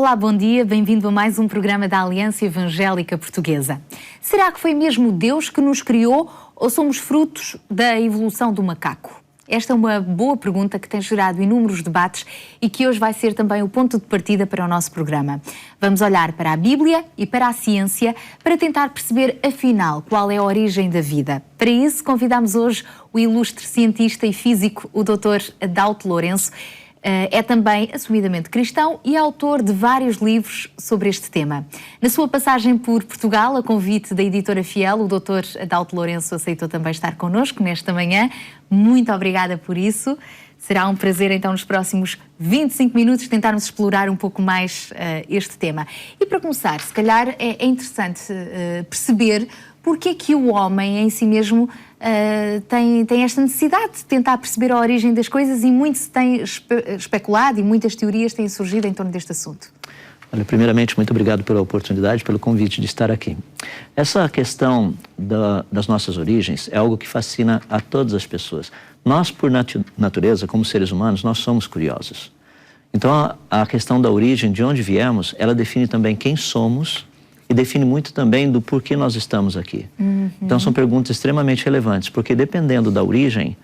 Olá, bom dia, bem-vindo a mais um programa da Aliança Evangélica Portuguesa. Será que foi mesmo Deus que nos criou ou somos frutos da evolução do macaco? Esta é uma boa pergunta que tem gerado inúmeros debates e que hoje vai ser também o ponto de partida para o nosso programa. Vamos olhar para a Bíblia e para a ciência para tentar perceber, afinal, qual é a origem da vida. Para isso, convidamos hoje o ilustre cientista e físico, o Dr. Adalto Lourenço. É também assumidamente cristão e autor de vários livros sobre este tema. Na sua passagem por Portugal, a convite da editora Fiel, o Dr. Adalto Lourenço aceitou também estar connosco nesta manhã. Muito obrigada por isso. Será um prazer, então, nos próximos 25 minutos tentarmos explorar um pouco mais este tema. E para começar, se calhar é interessante perceber porque é que o homem em si mesmo tem esta necessidade de tentar perceber a origem das coisas e muito se tem especulado e muitas teorias têm surgido em torno deste assunto. Olha, primeiramente, muito obrigado pela oportunidade, pelo convite de estar aqui. Essa questão das nossas origens é algo que fascina a todas as pessoas. Nós, por natureza, como seres humanos, nós somos curiosos. Então, a questão da origem, de onde viemos, ela define também quem somos e define muito também do porquê nós estamos aqui. Então, são perguntas extremamente relevantes, porque dependendo da origem,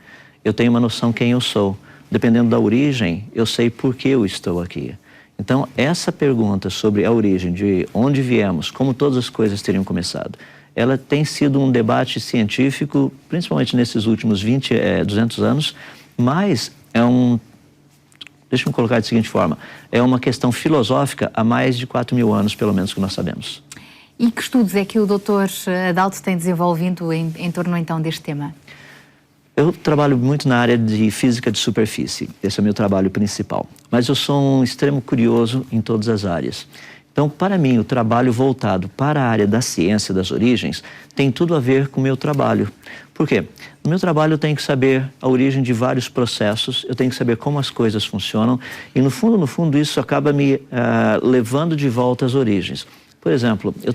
eu tenho uma noção quem eu sou. Dependendo da origem, eu sei por que eu estou aqui. Então, essa pergunta sobre a origem, de onde viemos, como todas as coisas teriam começado, ela tem sido um debate científico, principalmente nesses últimos 200 anos, mas deixa eu colocar da seguinte forma, é uma questão filosófica há mais de 4.000 anos, pelo menos, que nós sabemos. E que estudos é que o Dr. Adalto tem desenvolvido em torno, então, deste tema? Eu trabalho muito na área de física de superfície, esse é o meu trabalho principal. Mas eu sou um extremo curioso em todas as áreas. Então, para mim, o trabalho voltado para a área da ciência das origens tem tudo a ver com o meu trabalho. Por quê? No meu trabalho eu tenho que saber a origem de vários processos, eu tenho que saber como as coisas funcionam e, no fundo, isso acaba me levando de volta às origens. Por exemplo, eu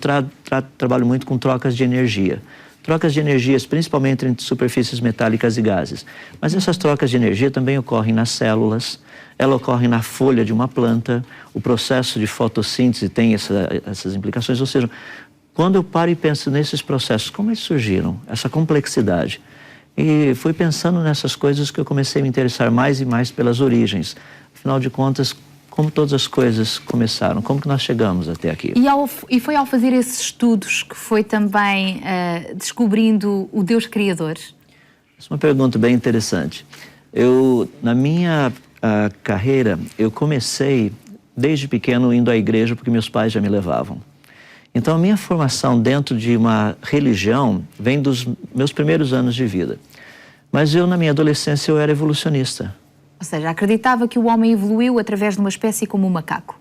trabalho muito com trocas de energia. Trocas de energias, principalmente entre superfícies metálicas e gases. Mas essas trocas de energia também ocorrem nas células, ela ocorre na folha de uma planta, o processo de fotossíntese tem essas implicações. Ou seja, quando eu paro e penso nesses processos, como eles surgiram? Essa complexidade. E foi pensando nessas coisas que eu comecei a me interessar mais e mais pelas origens. Afinal de contas, como todas as coisas começaram, como que nós chegamos até aqui. E foi ao fazer esses estudos que foi também descobrindo o Deus Criador? Essa é uma pergunta bem interessante. Na minha carreira, eu comecei desde pequeno indo à igreja porque meus pais já me levavam. Então, a minha formação dentro de uma religião vem dos meus primeiros anos de vida. Mas na minha adolescência, eu era evolucionista. Ou seja, acreditava que o homem evoluiu através de uma espécie como o macaco.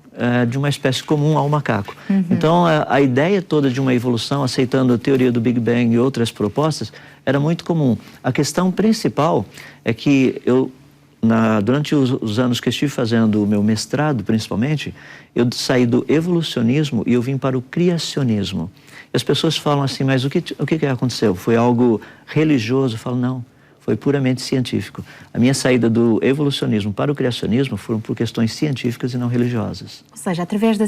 De uma espécie comum ao macaco. Então, a ideia toda de uma evolução, aceitando a teoria do Big Bang e outras propostas, era muito comum. A questão principal é que durante os anos que estive fazendo o meu mestrado, principalmente, eu saí do evolucionismo e eu vim para o criacionismo. E as pessoas falam assim, mas o que aconteceu? Foi algo religioso? Eu falo, não. Foi puramente científico. A minha saída do evolucionismo para o criacionismo foram por questões científicas e não religiosas. Ou seja, através da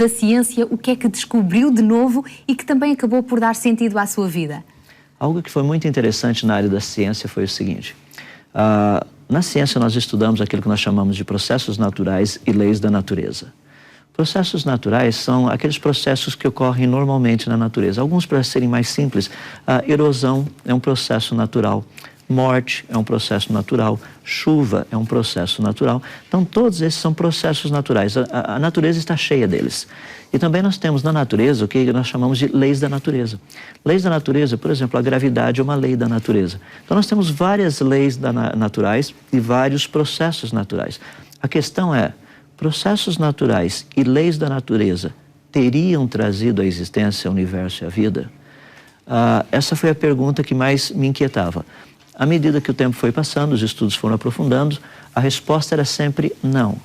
ciência, o que é que descobriu de novo e que também acabou por dar sentido à sua vida? Algo que foi muito interessante na área da ciência foi o seguinte. Na ciência nós estudamos aquilo que nós chamamos de processos naturais e leis da natureza. Processos naturais são aqueles processos que ocorrem normalmente na natureza. Alguns, para serem mais simples, a erosão é um processo natural, morte é um processo natural, chuva é um processo natural. Então, todos esses são processos naturais. A natureza está cheia deles. E também nós temos na natureza o que nós chamamos de leis da natureza. Leis da natureza, por exemplo, a gravidade é uma lei da natureza. Então, nós temos várias leis naturais e vários processos naturais. A questão é, processos naturais e leis da natureza teriam trazido à existência o universo e a vida? Essa foi a pergunta que mais me inquietava. À medida que o tempo foi passando, os estudos foram aprofundando, a resposta era sempre não.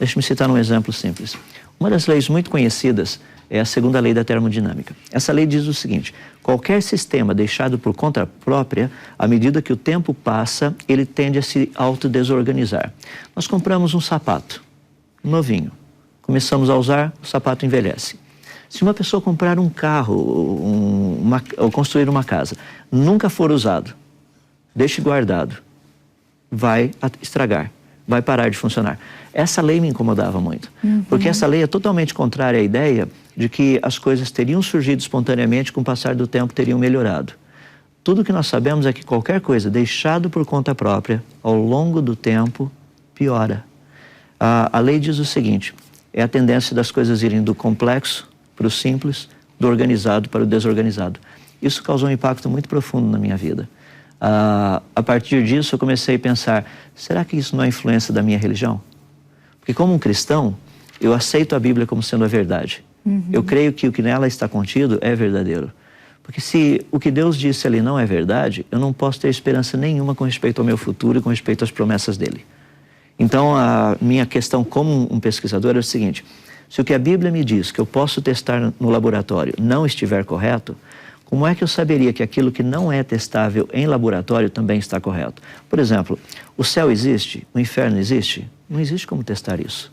Deixe-me citar um exemplo simples. Uma das leis muito conhecidas é a segunda lei da termodinâmica. Essa lei diz o seguinte: qualquer sistema deixado por conta própria, à medida que o tempo passa, ele tende a se autodesorganizar. Nós compramos um sapato novinho. começamos a usar, o sapato envelhece. Se uma pessoa comprar um carro ou construir uma casa, nunca for usado, deixe guardado, vai estragar, vai parar de funcionar. Essa lei me incomodava muito, porque essa lei é totalmente contrária à ideia de que as coisas teriam surgido espontaneamente, com o passar do tempo teriam melhorado. Tudo que nós sabemos é que qualquer coisa deixado por conta própria, ao longo do tempo, piora. A lei diz o seguinte, é a tendência das coisas irem do complexo para o simples, do organizado para o desorganizado. Isso causou um impacto muito profundo na minha vida. A partir disso eu comecei a pensar, será que isso não é influência da minha religião? Porque como um cristão, eu aceito a Bíblia como sendo a verdade. Eu creio que o que nela está contido é verdadeiro. Porque se o que Deus disse ali não é verdade, eu não posso ter esperança nenhuma com respeito ao meu futuro e com respeito às promessas dele. Então a minha questão como um pesquisador é o seguinte, se o que a Bíblia me diz que eu posso testar no laboratório não estiver correto, como é que eu saberia que aquilo que não é testável em laboratório também está correto? Por exemplo, o céu existe? O inferno existe? Não existe como testar isso.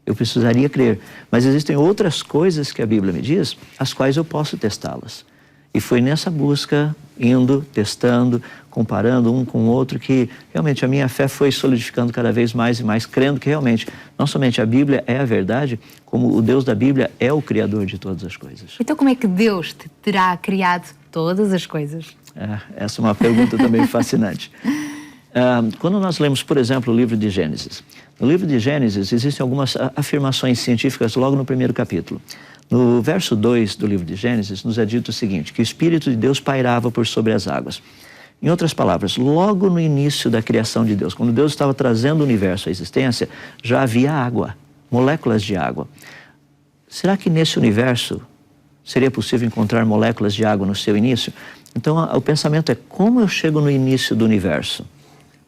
Eu precisaria crer. Mas existem outras coisas que a Bíblia me diz, as quais eu posso testá-las. E foi nessa busca, indo, testando, comparando um com o outro, que realmente a minha fé foi solidificando cada vez mais e mais, crendo que realmente, não somente a Bíblia é a verdade, como o Deus da Bíblia é o Criador de todas as coisas. Então como é que Deus terá criado todas as coisas? Essa é uma pergunta também fascinante. Quando nós lemos, por exemplo, o livro de Gênesis, no livro de Gênesis existem algumas afirmações científicas logo no primeiro capítulo. No verso 2 do livro de Gênesis nos é dito o seguinte, que o Espírito de Deus pairava por sobre as águas. Em outras palavras, logo no início da criação de Deus, quando Deus estava trazendo o universo à existência, já havia água, moléculas de água. Será que nesse universo seria possível encontrar moléculas de água no seu início? Então o pensamento é, como eu chego no início do universo?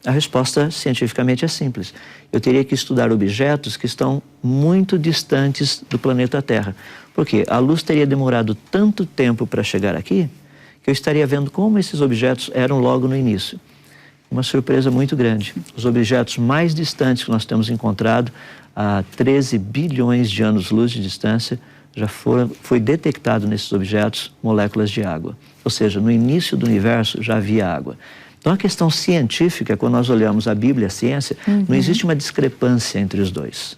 A resposta cientificamente é simples. Eu teria que estudar objetos que estão muito distantes do planeta Terra. Porque a luz teria demorado tanto tempo para chegar aqui, que eu estaria vendo como esses objetos eram logo no início. Uma surpresa muito grande. Os objetos mais distantes que nós temos encontrado, a 13 bilhões de anos-luz de distância, já foi detectado nesses objetos moléculas de água. Ou seja, no início do universo já havia água. Então, a questão científica, quando nós olhamos a Bíblia e a ciência, não existe uma discrepância entre os dois.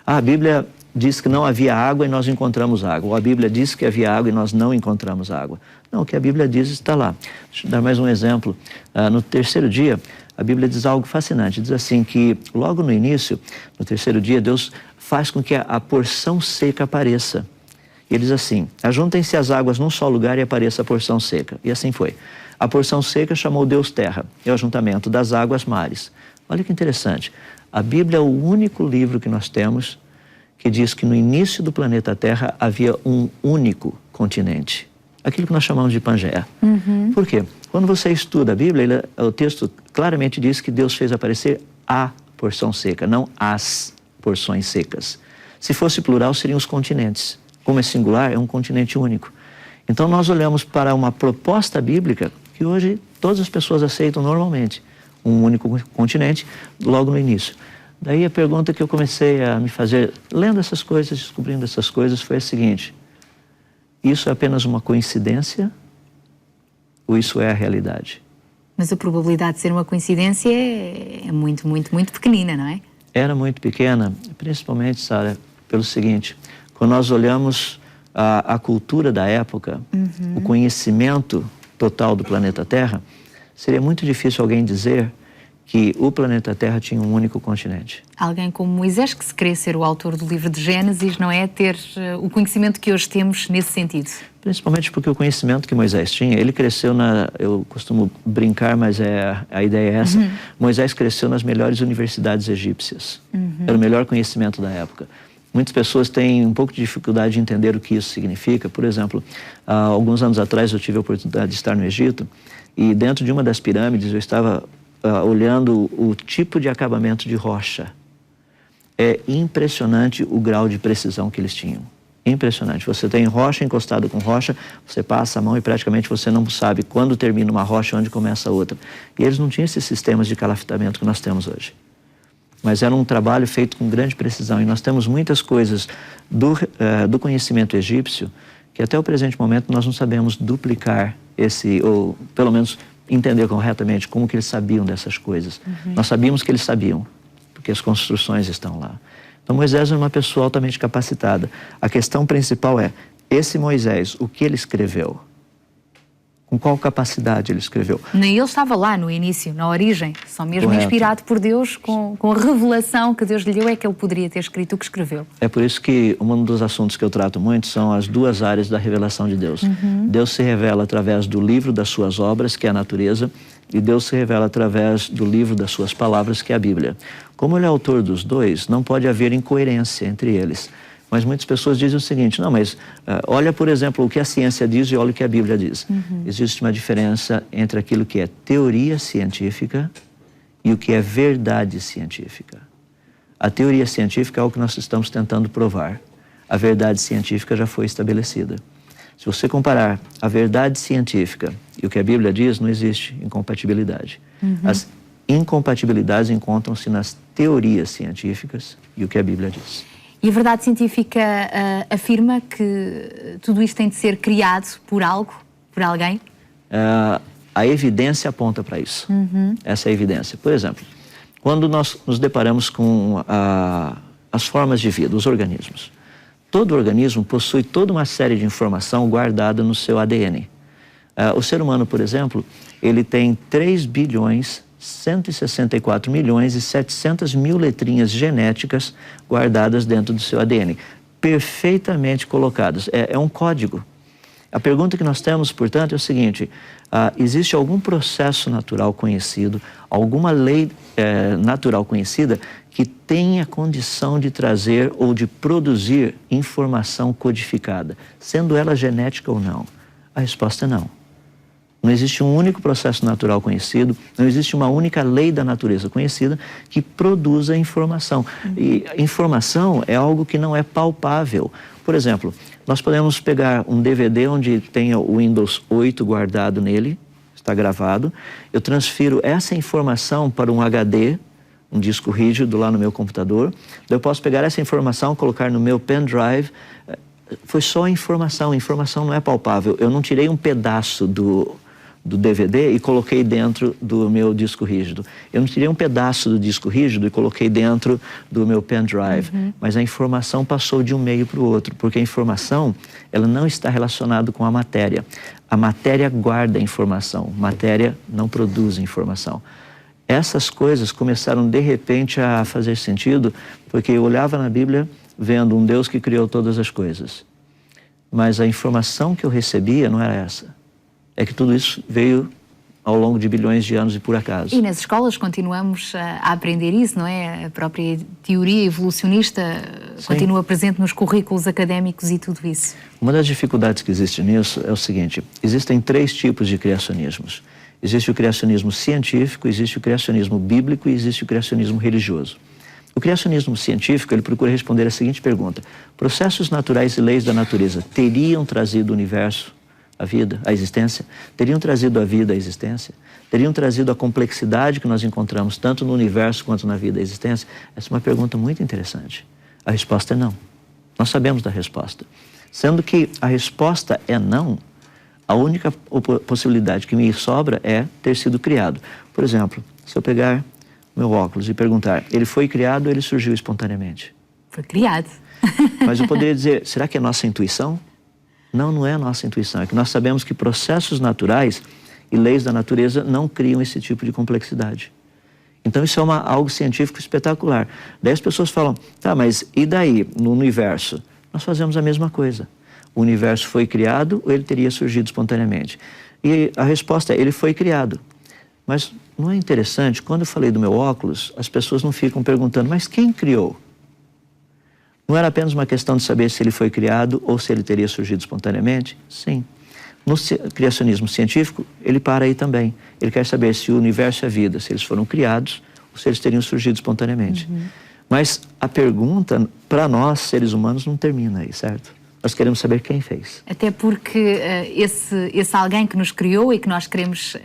A Bíblia diz que não havia água e nós encontramos água. Ou a Bíblia diz que havia água e nós não encontramos água. Não, o que a Bíblia diz está lá. Deixa eu dar mais um exemplo. No terceiro dia, a Bíblia diz algo fascinante. Diz assim que, logo no início, no terceiro dia, Deus faz com que a porção seca apareça. E ele diz assim, ajuntem-se as águas num só lugar e apareça a porção seca. E assim foi. A porção seca chamou Deus terra, e o ajuntamento das águas mares. Olha que interessante. A Bíblia é o único livro que nós temos que diz que no início do planeta Terra havia um único continente. Aquilo que nós chamamos de Pangeia. Por quê? Quando você estuda a Bíblia, o texto claramente diz que Deus fez aparecer a porção seca, não as porções secas. Se fosse plural, seriam os continentes. Como é singular, é um continente único. Então nós olhamos para uma proposta bíblica que hoje todas as pessoas aceitam normalmente. Um único continente, logo no início. Daí a pergunta que eu comecei a me fazer, lendo essas coisas, descobrindo essas coisas, foi a seguinte, isso é apenas uma coincidência ou isso é a realidade? Mas a probabilidade de ser uma coincidência é muito, muito, muito pequenina, não é? Era muito pequena, principalmente, Sara, pelo seguinte, quando nós olhamos a cultura da época, o conhecimento total do planeta Terra, seria muito difícil alguém dizer que o planeta Terra tinha um único continente. Alguém como Moisés, que se crê ser o autor do livro de Gênesis, não é? Ter o conhecimento que hoje temos nesse sentido. Principalmente porque o conhecimento que Moisés tinha, ele cresceu eu costumo brincar, mas a ideia é essa, Moisés cresceu nas melhores universidades egípcias. Era o melhor conhecimento da época. Muitas pessoas têm um pouco de dificuldade de entender o que isso significa. Por exemplo, há alguns anos atrás eu tive a oportunidade de estar no Egito e dentro de uma das pirâmides eu estava olhando o tipo de acabamento de rocha. É impressionante o grau de precisão que eles tinham. Impressionante. Você tem rocha encostada com rocha, você passa a mão e praticamente você não sabe quando termina uma rocha e onde começa a outra. E eles não tinham esses sistemas de calafetamento que nós temos hoje. mas era um trabalho feito com grande precisão. E nós temos muitas coisas do conhecimento egípcio que até o presente momento nós não sabemos duplicar ou pelo menos entender corretamente como que eles sabiam dessas coisas. Nós sabíamos que eles sabiam, porque as construções estão lá. Então Moisés é uma pessoa altamente capacitada. A questão principal é, esse Moisés, o que ele escreveu? Com qual capacidade ele escreveu? Nem ele estava lá no início, na origem. Só mesmo Correto. Inspirado por Deus, com a revelação que Deus lhe deu, é que ele poderia ter escrito o que escreveu. É por isso que um dos assuntos que eu trato muito são as duas áreas da revelação de Deus. Deus se revela através do livro das suas obras, que é a natureza, e Deus se revela através do livro das suas palavras, que é a Bíblia. Como ele é autor dos dois, não pode haver incoerência entre eles. Mas muitas pessoas dizem o seguinte, não, mas olha, por exemplo, o que a ciência diz e olha o que a Bíblia diz. Existe uma diferença entre aquilo que é teoria científica e o que é verdade científica. A teoria científica é o que nós estamos tentando provar. A verdade científica já foi estabelecida. Se você comparar a verdade científica e o que a Bíblia diz, não existe incompatibilidade. As incompatibilidades encontram-se nas teorias científicas e o que a Bíblia diz. E a verdade científica afirma que tudo isto tem de ser criado por algo, por alguém? A evidência aponta para isso. Essa é a evidência. Por exemplo, quando nós nos deparamos com as formas de vida, os organismos, todo organismo possui toda uma série de informação guardada no seu ADN. O ser humano, por exemplo, ele tem 3.164 milhões e 700 mil letrinhas genéticas guardadas dentro do seu ADN, perfeitamente colocadas. É um código. A pergunta que nós temos, portanto, é o seguinte, existe algum processo natural conhecido, alguma lei natural conhecida que tenha condição de trazer ou de produzir informação codificada, sendo ela genética ou não? A resposta é não. Não existe um único processo natural conhecido, não existe uma única lei da natureza conhecida que produza informação. E informação é algo que não é palpável. Por exemplo, nós podemos pegar um DVD onde tenha o Windows 8 guardado nele, está gravado, eu transfiro essa informação para um HD, um disco rígido lá no meu computador, eu posso pegar essa informação, colocar no meu pendrive. Foi só informação não é palpável. Eu não tirei um pedaço do DVD e coloquei dentro do meu disco rígido. Eu não tirei um pedaço do disco rígido e coloquei dentro do meu pendrive. Mas a informação passou de um meio para o outro, porque a informação, ela não está relacionada com a matéria. A matéria guarda a informação, matéria não produz informação. Essas coisas começaram de repente a fazer sentido, porque eu olhava na Bíblia vendo um Deus que criou todas as coisas. Mas a informação que eu recebia não era essa. É que tudo isso veio ao longo de bilhões de anos e por acaso. E nas escolas continuamos a aprender isso, não é? A própria teoria evolucionista continua presente nos currículos académicos e tudo isso. Uma das dificuldades que existe nisso é o seguinte, existem 3 tipos de criacionismos. Existe o criacionismo científico, existe o criacionismo bíblico e existe o criacionismo religioso. O criacionismo científico, ele procura responder a seguinte pergunta: processos naturais e leis da natureza teriam trazido o universo, a vida, a existência? Teriam trazido a vida, a existência? Teriam trazido a complexidade que nós encontramos tanto no universo quanto na vida, a existência? Essa é uma pergunta muito interessante. A resposta é não. Nós sabemos da resposta. Sendo que a resposta é não, a única possibilidade que me sobra é ter sido criado. Por exemplo, se eu pegar meu óculos e perguntar, ele foi criado ou ele surgiu espontaneamente? Foi criado. Mas eu poderia dizer, será que é nossa intuição? Não, não é a nossa intuição. É que nós sabemos que processos naturais e leis da natureza não criam esse tipo de complexidade. Então isso é algo científico espetacular. Daí as pessoas falam, tá, mas e daí, no universo? Nós fazemos a mesma coisa. O universo foi criado ou ele teria surgido espontaneamente? E a resposta é, ele foi criado. Mas não é interessante, quando eu falei do meu óculos, as pessoas não ficam perguntando, mas quem criou? Não era apenas uma questão de saber se ele foi criado ou se ele teria surgido espontaneamente? Sim. No criacionismo científico, ele para aí também. Ele quer saber se o universo e a vida, se eles foram criados ou se eles teriam surgido espontaneamente. Mas a pergunta, para nós, seres humanos, não termina aí, certo? Nós queremos saber quem fez. Até porque esse alguém que nos criou e que nós queremos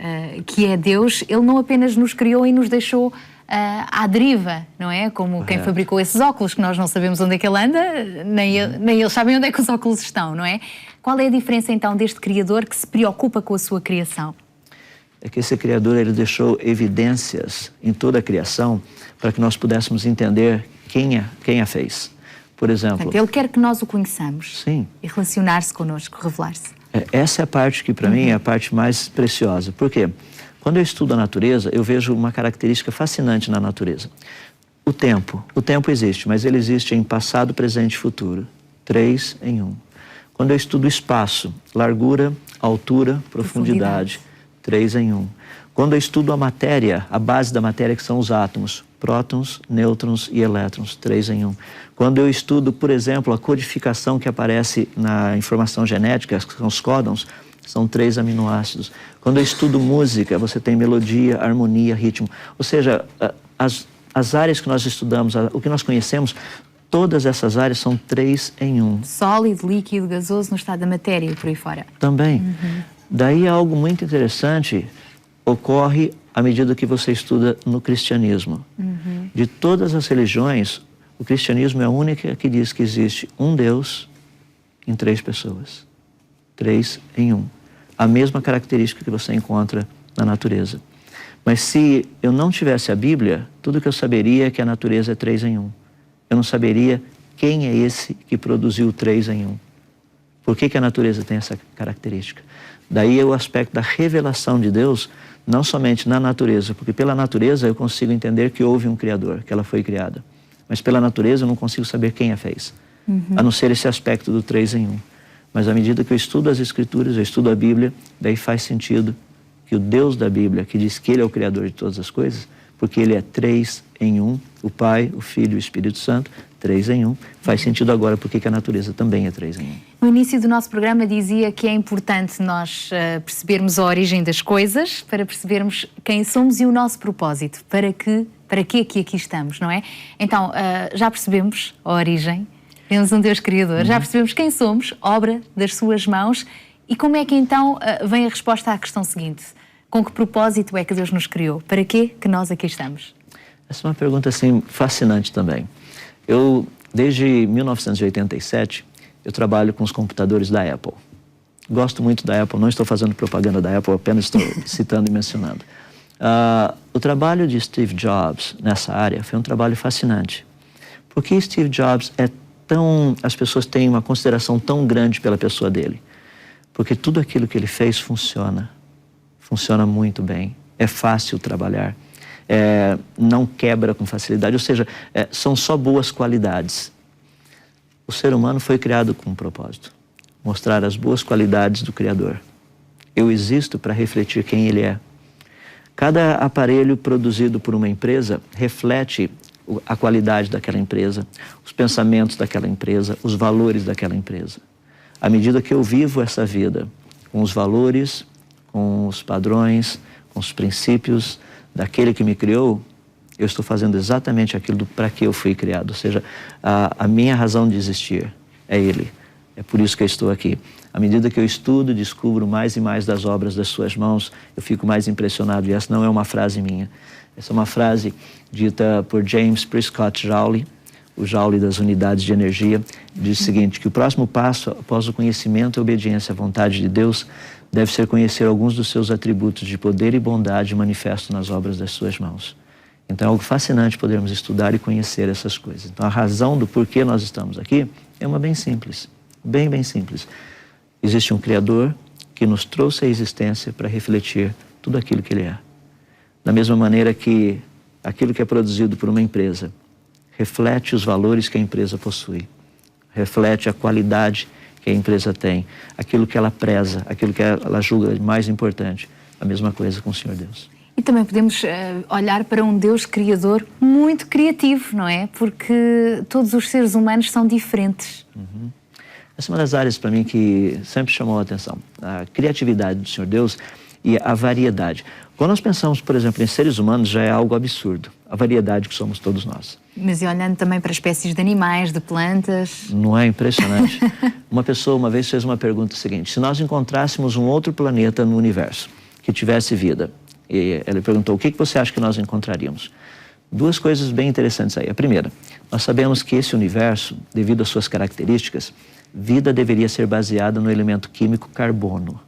que é Deus, ele não apenas nos criou e nos deixou à deriva, não é? Como quem fabricou esses óculos, que nós não sabemos onde é que ele anda, nem eles sabem onde é que os óculos estão, não é? Qual é a diferença então deste Criador que se preocupa com a sua criação? É que esse Criador, ele deixou evidências em toda a criação para que nós pudéssemos entender quem a fez. Por exemplo... Portanto, ele quer que nós o conheçamos. Sim. E relacionar-se connosco, revelar-se. Essa é a parte que, para mim, é a parte mais preciosa. Por quê? Quando eu estudo a natureza, eu vejo uma característica fascinante na natureza. O tempo existe, mas ele existe em passado, presente e futuro. 3 em 1. Quando eu estudo o espaço, largura, altura, profundidade. 3 em 1. Quando eu estudo a matéria, a base da matéria, que são os átomos, prótons, nêutrons e elétrons, 3 em 1. Quando eu estudo, por exemplo, a codificação que aparece na informação genética, que são os códons, são 3 aminoácidos. Quando eu estudo música, você tem melodia, harmonia, ritmo. Ou seja, as áreas que nós estudamos, o que nós conhecemos, todas essas áreas são 3 em 1. Sólido, líquido, gasoso no estado da matéria e por aí fora. Também. Daí algo muito interessante ocorre à medida que você estuda no cristianismo. De todas as religiões, o cristianismo é a única que diz que existe um Deus em 3 pessoas. 3 em 1. A mesma característica que você encontra na natureza. Mas se eu não tivesse a Bíblia, tudo que eu saberia é que a natureza é 3 em 1. Eu não saberia quem é esse que produziu 3 em 1. Por que a natureza tem essa característica? Daí é o aspecto da revelação de Deus, não somente na natureza, porque pela natureza eu consigo entender que houve um Criador, que ela foi criada. Mas pela natureza eu não consigo saber quem a fez, a não ser esse aspecto do 3 em 1. Mas à medida que eu estudo as Escrituras, eu estudo a Bíblia, daí faz sentido que o Deus da Bíblia, que diz que Ele é o Criador de todas as coisas, porque Ele é 3 em 1, o Pai, o Filho e o Espírito Santo, 3 em 1, faz sentido agora porque a natureza também é 3 em 1. No início do nosso programa dizia que é importante nós percebermos a origem das coisas, para percebermos quem somos e o nosso propósito, para que aqui estamos, não é? Então, já percebemos a origem, temos um Deus Criador, já percebemos quem somos, obra das suas mãos, e como é que então vem a resposta à questão seguinte? Com que propósito é que Deus nos criou? Para quê que nós aqui estamos? Essa é uma pergunta assim fascinante também. Eu, desde 1987, eu trabalho com os computadores da Apple. Gosto muito da Apple, não estou fazendo propaganda da Apple, apenas estou citando e mencionando. O trabalho de Steve Jobs nessa área foi um trabalho fascinante. Porque Steve Jobs as pessoas têm uma consideração tão grande pela pessoa dele. Porque tudo aquilo que ele fez funciona muito bem, é fácil trabalhar. Não quebra com facilidade, ou seja, são só boas qualidades. O ser humano foi criado com um propósito, mostrar as boas qualidades do Criador. Eu existo para refletir quem Ele é. Cada aparelho produzido por uma empresa reflete a qualidade daquela empresa, os pensamentos daquela empresa, os valores daquela empresa. À medida que eu vivo essa vida com os valores, com os padrões, com os princípios daquele que me criou, eu estou fazendo exatamente aquilo para que eu fui criado. Ou seja, a minha razão de existir é Ele. É por isso que eu estou aqui. À medida que eu estudo, descubro mais e mais das obras das suas mãos, eu fico mais impressionado. E essa não é uma frase minha. Essa é uma frase dita por James Prescott Joule, o Joule das unidades de energia. Diz o seguinte, que o próximo passo, após o conhecimento e obediência à vontade de Deus, deve ser conhecer alguns dos seus atributos de poder e bondade manifestos nas obras das suas mãos. Então é algo fascinante podermos estudar e conhecer essas coisas. Então a razão do porquê nós estamos aqui é uma bem simples, bem simples. Existe um Criador que nos trouxe à existência para refletir tudo aquilo que Ele é. Da mesma maneira que aquilo que é produzido por uma empresa reflete os valores que a empresa possui, reflete a qualidade que a empresa tem, aquilo que ela preza, aquilo que ela julga mais importante. A mesma coisa com o Senhor Deus. E também podemos olhar para um Deus Criador muito criativo, não é? Porque todos os seres humanos são diferentes. Essa é uma das áreas para mim que sempre chamou a atenção. A criatividade do Senhor Deus e a variedade. Quando nós pensamos, por exemplo, em seres humanos, já é algo absurdo. A variedade que somos todos nós. Mas e olhando também para espécies de animais, de plantas... Não é impressionante? Uma pessoa uma vez fez uma pergunta seguinte: se nós encontrássemos um outro planeta no universo que tivesse vida, e ela perguntou, o que você acha que nós encontraríamos? Duas coisas bem interessantes aí. A primeira, nós sabemos que esse universo, devido às suas características, vida deveria ser baseada no elemento químico carbono.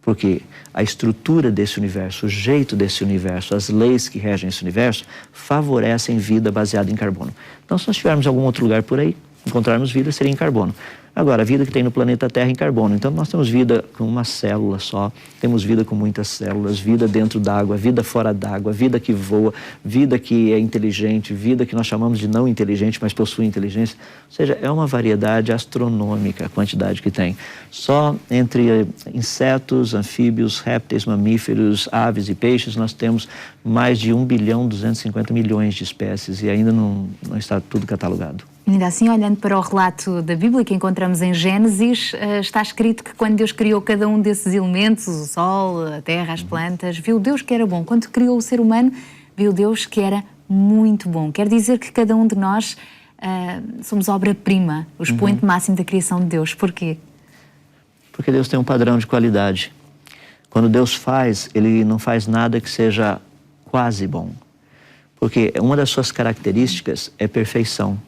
Porque a estrutura desse universo, o jeito desse universo, as leis que regem esse universo, favorecem vida baseada em carbono. Então, se nós tivermos algum outro lugar por aí, encontrarmos vida, seria em carbono. Agora, a vida que tem no planeta Terra é em carbono. Então, nós temos vida com uma célula só, temos vida com muitas células, vida dentro d'água, vida fora d'água, vida que voa, vida que é inteligente, vida que nós chamamos de não inteligente, mas possui inteligência. Ou seja, é uma variedade astronômica a quantidade que tem. Só entre insetos, anfíbios, répteis, mamíferos, aves e peixes, nós temos mais de 1.250.000.000 de espécies e ainda não está tudo catalogado. Ainda assim, olhando para o relato da Bíblia que encontramos em Gênesis, está escrito que quando Deus criou cada um desses elementos, o sol, a terra, as plantas, viu Deus que era bom. Quando criou o ser humano, viu Deus que era muito bom. Quer dizer que cada um de nós somos obra-prima, o expoente máximo da criação de Deus. Porquê? Porque Deus tem um padrão de qualidade. Quando Deus faz, Ele não faz nada que seja quase bom. Porque uma das suas características é perfeição.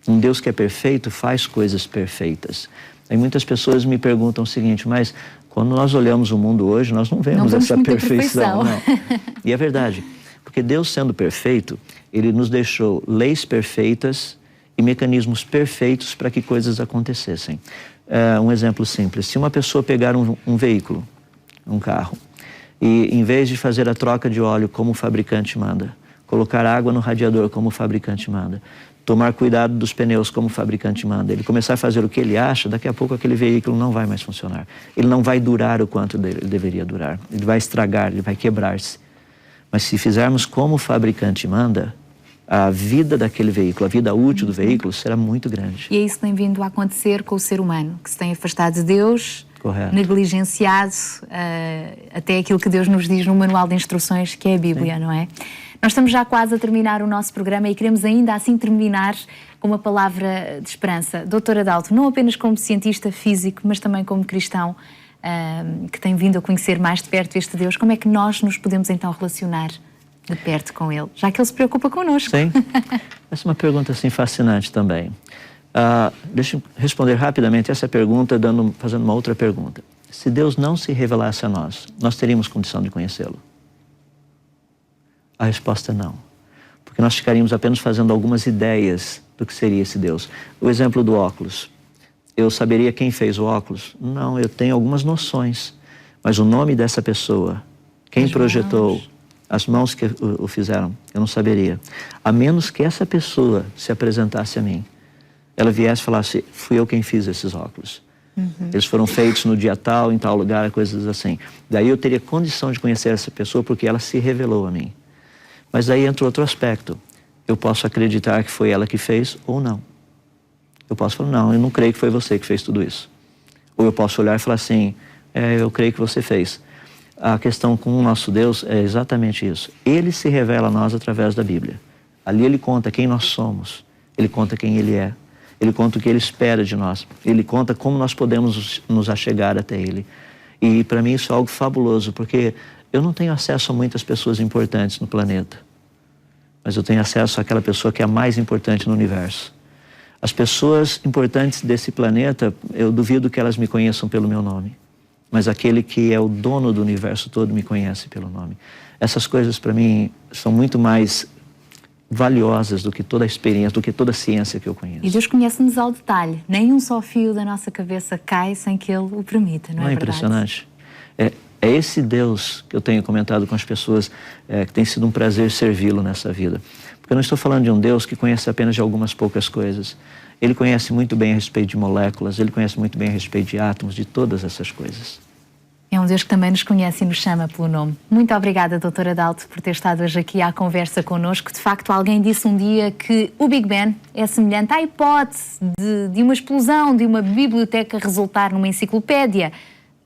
Um Deus que é perfeito faz coisas perfeitas. Aí muitas pessoas me perguntam o seguinte, mas quando nós olhamos o mundo hoje, nós não vemos essa perfeição. Não. E é verdade, porque Deus sendo perfeito, Ele nos deixou leis perfeitas e mecanismos perfeitos para que coisas acontecessem. Um exemplo simples, se uma pessoa pegar um veículo, um carro, e em vez de fazer a troca de óleo como o fabricante manda, colocar água no radiador como o fabricante manda, tomar cuidado dos pneus como o fabricante manda, ele começar a fazer o que ele acha, daqui a pouco aquele veículo não vai mais funcionar. Ele não vai durar o quanto ele deveria durar. Ele vai estragar, ele vai quebrar-se. Mas se fizermos como o fabricante manda, a vida daquele veículo, a vida útil do veículo será muito grande. E é isso que tem vindo a acontecer com o ser humano, que se tem afastado de Deus, correto, negligenciado até aquilo que Deus nos diz no manual de instruções, que é a Bíblia, sim, não é? Nós estamos já quase a terminar o nosso programa e queremos ainda assim terminar com uma palavra de esperança. Doutor Adalto, não apenas como cientista físico, mas também como cristão, que tem vindo a conhecer mais de perto este Deus, como é que nós nos podemos então relacionar de perto com Ele, já que Ele se preocupa connosco? Sim, essa é uma pergunta assim fascinante também. Deixa eu responder rapidamente essa pergunta fazendo uma outra pergunta. Se Deus não se revelasse a nós, nós teríamos condição de conhecê-lo? A resposta é não, porque nós ficaríamos apenas fazendo algumas ideias do que seria esse Deus. O exemplo do óculos. Eu saberia quem fez o óculos? Não, eu tenho algumas noções, mas o nome dessa pessoa, quem projetou, as mãos que o fizeram, eu não saberia. A menos que essa pessoa se apresentasse a mim, ela viesse e falasse, fui eu quem fiz esses óculos. Eles foram feitos no dia tal, em tal lugar, coisas assim. Daí eu teria condição de conhecer essa pessoa porque ela se revelou a mim. Mas daí entra outro aspecto. Eu posso acreditar que foi ela que fez ou não. Eu posso falar, não, eu não creio que foi você que fez tudo isso. Ou eu posso olhar e falar assim, eu creio que você fez. A questão com o nosso Deus é exatamente isso. Ele se revela a nós através da Bíblia. Ali Ele conta quem nós somos. Ele conta quem Ele é. Ele conta o que Ele espera de nós. Ele conta como nós podemos nos achegar até Ele. E para mim isso é algo fabuloso, porque eu não tenho acesso a muitas pessoas importantes no planeta, mas eu tenho acesso àquela pessoa que é a mais importante no universo. As pessoas importantes desse planeta, eu duvido que elas me conheçam pelo meu nome, mas aquele que é o dono do universo todo me conhece pelo nome. Essas coisas para mim são muito mais valiosas do que toda a experiência, do que toda a ciência que eu conheço. E Deus conhece-nos ao detalhe. Nem um só fio da nossa cabeça cai sem que Ele o permita, não é verdade? Não é impressionante? É esse Deus que eu tenho comentado com as pessoas, que tem sido um prazer servi-lo nessa vida. Porque eu não estou falando de um Deus que conhece apenas de algumas poucas coisas. Ele conhece muito bem a respeito de moléculas, Ele conhece muito bem a respeito de átomos, de todas essas coisas. É um Deus que também nos conhece e nos chama pelo nome. Muito obrigada, doutor Adalto, por ter estado hoje aqui à conversa connosco. De facto, alguém disse um dia que o Big Bang é semelhante à hipótese de uma explosão, de uma biblioteca resultar numa enciclopédia.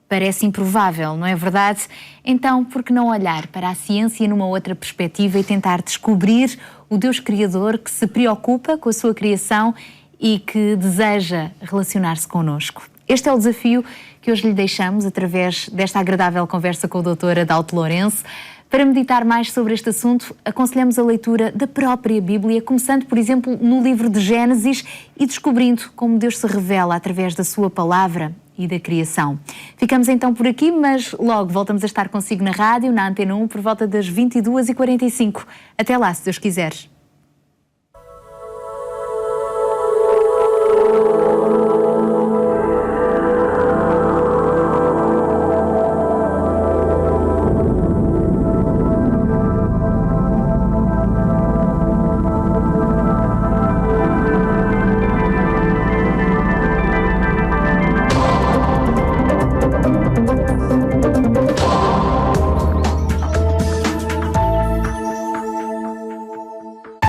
Parece improvável, não é verdade? Então, por que não olhar para a ciência numa outra perspectiva e tentar descobrir o Deus Criador que se preocupa com a sua criação e que deseja relacionar-se connosco? Este é o desafio que hoje lhe deixamos através desta agradável conversa com o Dr. Adalto Lourenço. Para meditar mais sobre este assunto, aconselhamos a leitura da própria Bíblia, começando, por exemplo, no livro de Gênesis e descobrindo como Deus se revela através da sua palavra e da criação. Ficamos então por aqui, mas logo voltamos a estar consigo na rádio, na Antena 1, por volta das 22h45. Até lá, se Deus quiser.